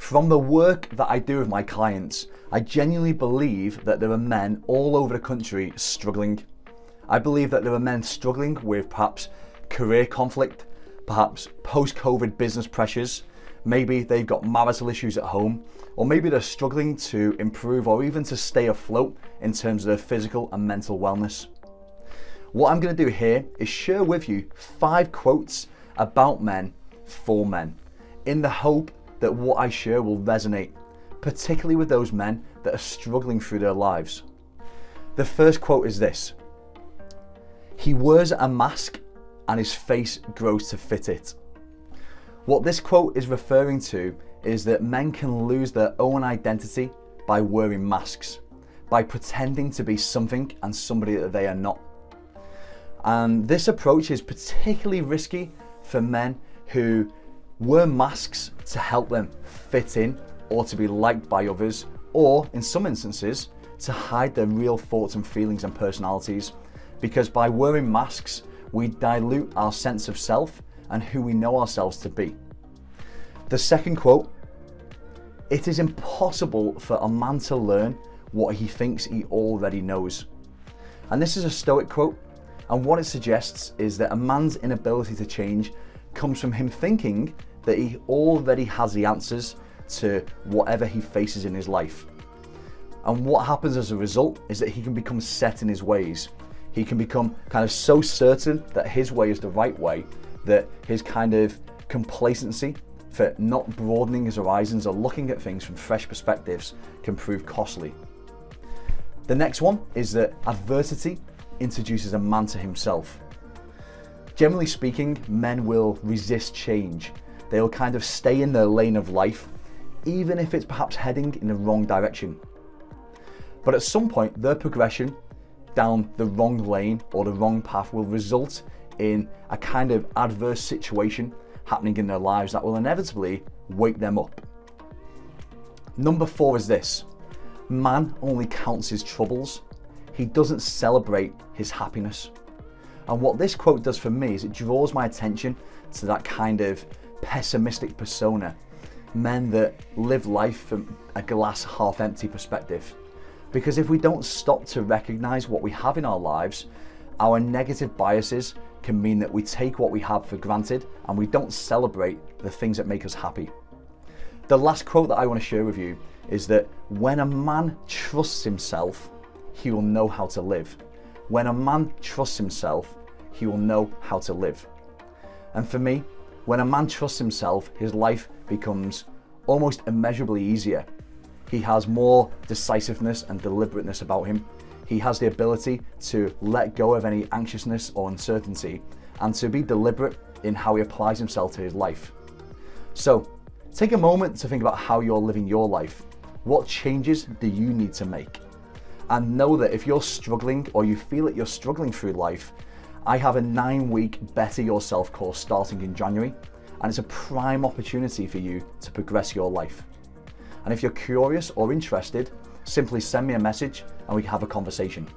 From the work that I do with my clients, I genuinely believe that there are men all over the country struggling. I believe that there are men struggling with perhaps career conflict, perhaps post-COVID business pressures, maybe they've got marital issues at home, or maybe they're struggling to improve or even to stay afloat in terms of their physical and mental wellness. What I'm going to do here is share with you 5 quotes about men for men, in the hope that what I share will resonate, particularly with those men that are struggling through their lives. The first quote is this: "He wears a mask and his face grows to fit it." What this quote is referring to is that men can lose their own identity by wearing masks, by pretending to be something and somebody that they are not. And this approach is particularly risky for men who wear masks to help them fit in or to be liked by others, or in some instances to hide their real thoughts and feelings and personalities, because by wearing masks we dilute our sense of self and who we know ourselves to be. The second quote: "It is impossible for a man to learn what he thinks he already knows." And this is a Stoic quote, and what it suggests is that a man's inability to change comes from him thinking that he already has the answers to whatever he faces in his life. And what happens as a result is that he can become set in his ways. He can become kind of so certain that his way is the right way that his kind of complacency for not broadening his horizons or looking at things from fresh perspectives can prove costly. The next one is that adversity introduces a man to himself. Generally speaking, men will resist change. They'll kind of stay in their lane of life, even if it's perhaps heading in the wrong direction. But at some point, their progression down the wrong lane or the wrong path will result in a kind of adverse situation happening in their lives that will inevitably wake them up. Number 4 is this: man only counts his troubles. He doesn't celebrate his happiness. And what this quote does for me is it draws my attention to that kind of pessimistic persona, men that live life from a glass half empty perspective. Because if we don't stop to recognize what we have in our lives, our negative biases can mean that we take what we have for granted and we don't celebrate the things that make us happy. The last quote that I want to share with you is that when a man trusts himself, he will know how to live. When a man trusts himself, he will know how to live. And for me, when a man trusts himself, his life becomes almost immeasurably easier. He has more decisiveness and deliberateness about him. He has the ability to let go of any anxiousness or uncertainty and to be deliberate in how he applies himself to his life. So, take a moment to think about how you're living your life. What changes do you need to make? And know that if you're struggling or you feel that you're struggling through life, I have a 9-week Better Yourself course starting in January, and it's a prime opportunity for you to progress your life. And if you're curious or interested, simply send me a message and we can have a conversation.